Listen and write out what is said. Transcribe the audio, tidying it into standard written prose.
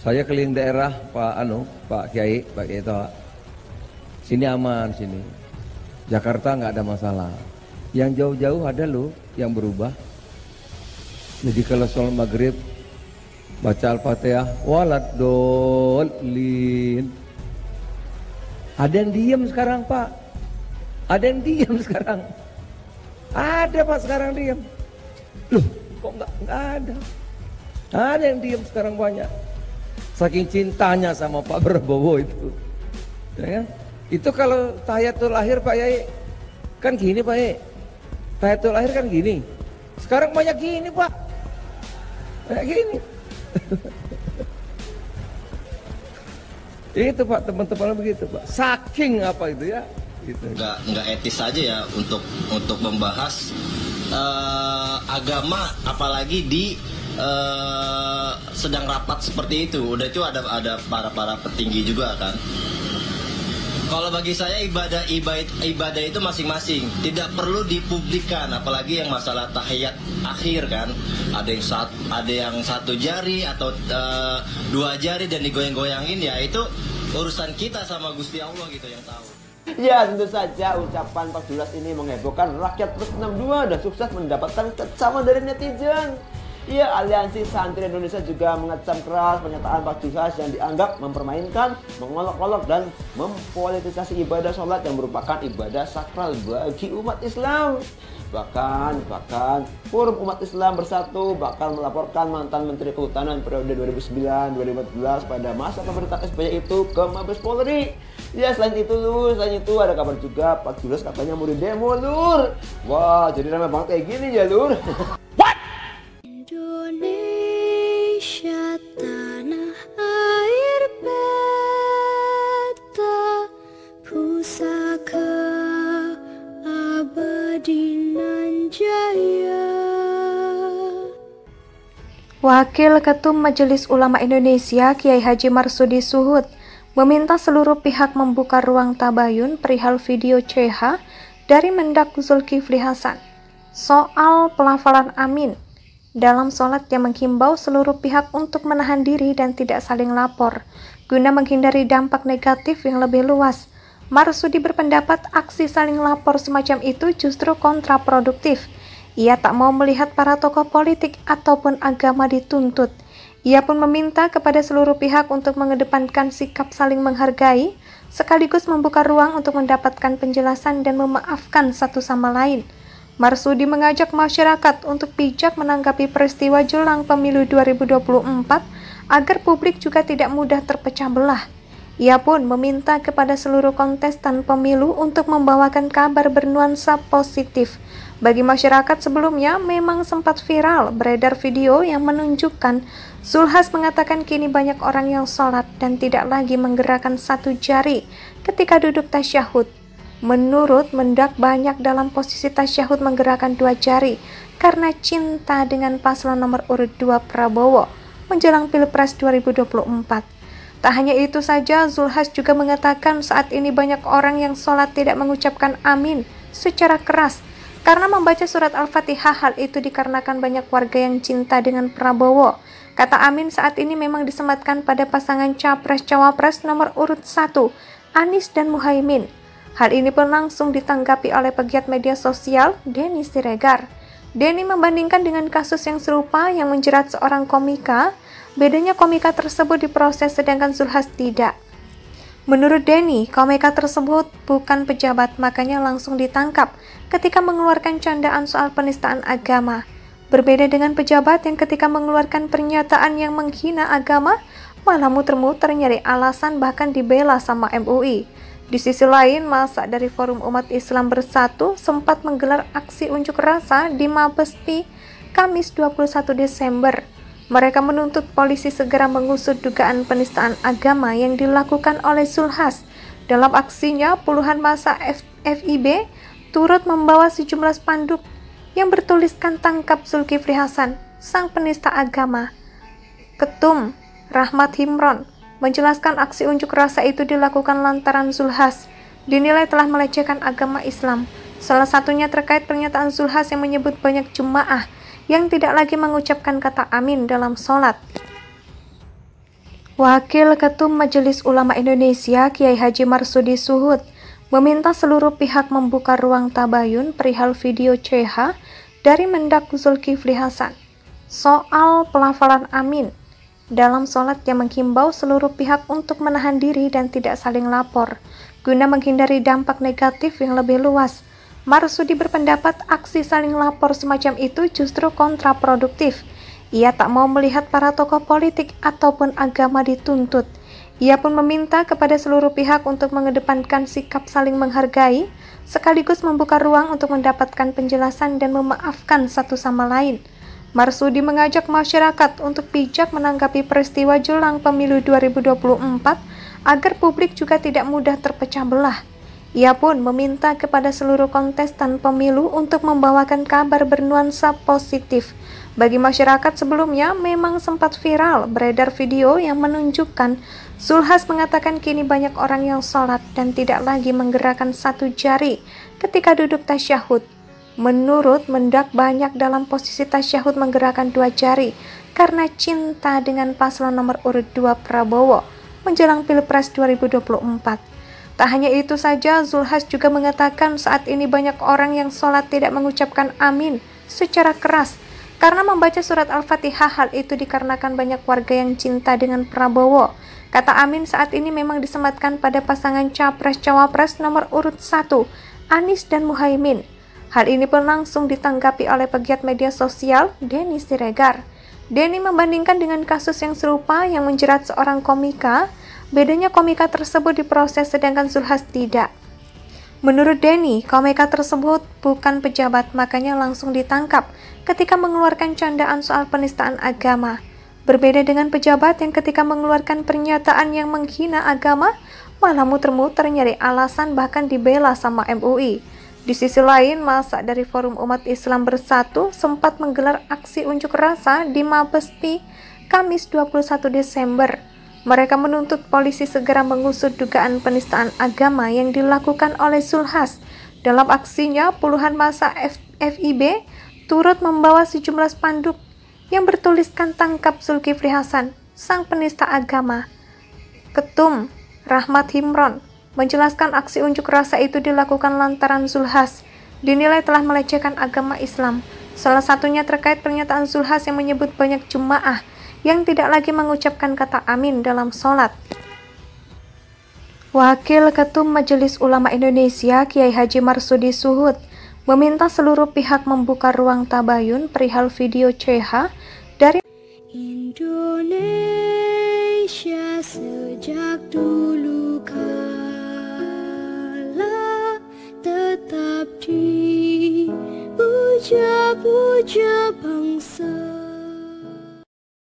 Saya keliling daerah Pak Kiai Toha. Sini aman sini. Jakarta nggak ada masalah. Yang jauh-jauh ada loh yang berubah. Jadi kalau sholat maghrib baca Al-Fatihah, waladolin. Ada yang diam sekarang Pak. Ada yang diam sekarang. Ada Pak sekarang diam. Loh, kok nggak ada? Ada yang diam sekarang banyak. Saking cintanya sama Pak Prabowo itu. Ya kan? Itu kalau tahiyatul akhir Pak Yai kan gini Pak Yai. Tahiyatul akhir kan gini. Sekarang banyak gini Pak. Kayak gini. Itu Pak, teman-teman begitu Pak. Saking apa itu ya? Gitu. Nggak etis aja ya untuk membahas agama, apalagi di sedang rapat seperti itu. Udah itu ada para petinggi juga kan. Kalau bagi saya ibadah itu masing-masing, tidak perlu dipublikkan, apalagi yang masalah tahiyat akhir kan. Ada yang satu jari atau dua jari dan digoyang-goyangin, ya itu urusan kita sama Gusti Allah gitu yang tahu. Ya, tentu saja ucapan Pak Julas ini menghebohkan rakyat plus 62 dan sukses mendapatkan kecaman dari netizen. Ya, Aliansi Santri Indonesia juga mengecam keras pernyataan Pak Julas yang dianggap mempermainkan, mengolok-olok dan mempolitisasi ibadah sholat yang merupakan ibadah sakral bagi umat Islam. Bahkan Forum Umat Islam Bersatu bakal melaporkan mantan Menteri Kehutanan periode 2009-2014 pada masa pemerintahan SBY itu ke Mabes Polri. Ya, selain itu ada kabar juga Pak Jules katanya mau demo, Lur. Wah, jadi ramai banget kayak gini ya, Lur. What? Indonesia tanah air beta pusaka abadi nan jaya. Wakil Ketum Majelis Ulama Indonesia Kiai Haji Marsudi Suhud meminta seluruh pihak membuka ruang tabayun perihal video CH dari Mendak Zulkifli Hasan soal pelafalan amin dalam sholat yang menghimbau seluruh pihak untuk menahan diri dan tidak saling lapor guna menghindari dampak negatif yang lebih luas. Marsudi berpendapat aksi saling lapor semacam itu justru kontraproduktif. Ia tak mau melihat para tokoh politik ataupun agama dituntut. Ia pun meminta kepada seluruh pihak untuk mengedepankan sikap saling menghargai, sekaligus membuka ruang untuk mendapatkan penjelasan dan memaafkan satu sama lain. Marsudi mengajak masyarakat untuk bijak menanggapi peristiwa jelang pemilu 2024 agar publik juga tidak mudah terpecah belah. Ia pun meminta kepada seluruh kontestan pemilu untuk membawakan kabar bernuansa positif. Bagi masyarakat sebelumnya memang sempat viral beredar video yang menunjukkan Zulhas mengatakan kini banyak orang yang sholat dan tidak lagi menggerakkan satu jari ketika duduk tasyahud. Menurut Mendak banyak dalam posisi tasyahud menggerakkan dua jari karena cinta dengan paslon nomor urut 2 Prabowo menjelang Pilpres 2024. Tak hanya itu saja, Zulhas juga mengatakan saat ini banyak orang yang sholat tidak mengucapkan amin secara keras karena membaca surat Al-Fatihah. Hal itu dikarenakan banyak warga yang cinta dengan Prabowo. Kata amin saat ini memang disematkan pada pasangan Capres-Cawapres nomor urut 1, Anies dan Muhaimin. Hal ini pun langsung ditanggapi oleh pegiat media sosial, Denny Siregar. Denny membandingkan dengan kasus yang serupa yang menjerat seorang komika, bedanya komika tersebut diproses sedangkan Zulhas tidak. Menurut Denny, komika tersebut bukan pejabat, makanya langsung ditangkap ketika mengeluarkan candaan soal penistaan agama. Berbeda dengan pejabat yang ketika mengeluarkan pernyataan yang menghina agama, malah muter-muter nyari alasan bahkan dibela sama MUI. Di sisi lain, massa dari Forum Umat Islam Bersatu sempat menggelar aksi unjuk rasa di Mabespi Kamis 21 Desember. Mereka menuntut polisi segera mengusut dugaan penistaan agama yang dilakukan oleh Zulhas. Dalam aksinya, puluhan massa FIB turut membawa sejumlah spanduk yang bertuliskan tangkap Zulkifli Hasan, sang penista agama. Ketum Rahmat Himron menjelaskan aksi unjuk rasa itu dilakukan lantaran Zulhas dinilai telah melecehkan agama Islam. Salah satunya terkait pernyataan Zulhas yang menyebut banyak jemaah yang tidak lagi mengucapkan kata amin dalam sholat. Wakil Ketum Majelis Ulama Indonesia Kiai Haji Marsudi Suhud meminta seluruh pihak membuka ruang tabayun perihal video CH dari Mendak Zulkifli Hasan soal pelafalan amin dalam sholat yang menghimbau seluruh pihak untuk menahan diri dan tidak saling lapor guna menghindari dampak negatif yang lebih luas. Marsudi berpendapat aksi saling lapor semacam itu justru kontraproduktif. Ia tak mau melihat para tokoh politik ataupun agama dituntut. Ia pun meminta kepada seluruh pihak untuk mengedepankan sikap saling menghargai, sekaligus membuka ruang untuk mendapatkan penjelasan dan memaafkan satu sama lain. Marsudi mengajak masyarakat untuk bijak menanggapi peristiwa jelang pemilu 2024 agar publik juga tidak mudah terpecah belah. Ia pun meminta kepada seluruh kontestan pemilu untuk membawakan kabar bernuansa positif. Bagi masyarakat sebelumnya memang sempat viral beredar video yang menunjukkan Zulhas mengatakan kini banyak orang yang sholat dan tidak lagi menggerakkan satu jari ketika duduk tasyahud. Menurut Mendak banyak dalam posisi tasyahud menggerakkan dua jari karena cinta dengan paslon nomor urut 2 Prabowo menjelang Pilpres 2024. Tak hanya itu saja, Zulhas juga mengatakan saat ini banyak orang yang sholat tidak mengucapkan amin secara keras karena membaca surat Al-Fatihah. Hal itu dikarenakan banyak warga yang cinta dengan Prabowo. Kata amin saat ini memang disematkan pada pasangan Capres-Cawapres nomor urut 1, Anies dan Muhaimin. Hal ini pun langsung ditanggapi oleh pegiat media sosial, Denny Siregar. Denny membandingkan dengan kasus yang serupa yang menjerat seorang komika. Bedanya komika tersebut diproses sedangkan Zulhas tidak. Menurut Denny, komika tersebut bukan pejabat, makanya langsung ditangkap ketika mengeluarkan candaan soal penistaan agama. Berbeda dengan pejabat yang ketika mengeluarkan pernyataan yang menghina agama, malah muter-muter nyari alasan bahkan dibela sama MUI. Di sisi lain, massa dari Forum Umat Islam Bersatu sempat menggelar aksi unjuk rasa di Mabespi Kamis 21 Desember. Mereka menuntut polisi segera mengusut dugaan penistaan agama yang dilakukan oleh Zulhas. Dalam aksinya, puluhan massa FIB turut membawa sejumlah spanduk yang bertuliskan tangkap Zulkifli Hasan, sang penista agama. Ketum Rahmat Himron menjelaskan aksi unjuk rasa itu dilakukan lantaran Zulhas dinilai telah melecehkan agama Islam. Salah satunya terkait pernyataan Zulhas yang menyebut banyak jemaah yang tidak lagi mengucapkan kata amin dalam sholat. Wakil Ketum Majelis Ulama Indonesia Kiai Haji Marsudi Suhud meminta seluruh pihak membuka ruang tabayun perihal video CH dari Indonesia sejak dulu kala tetap dipuja-puja bangsa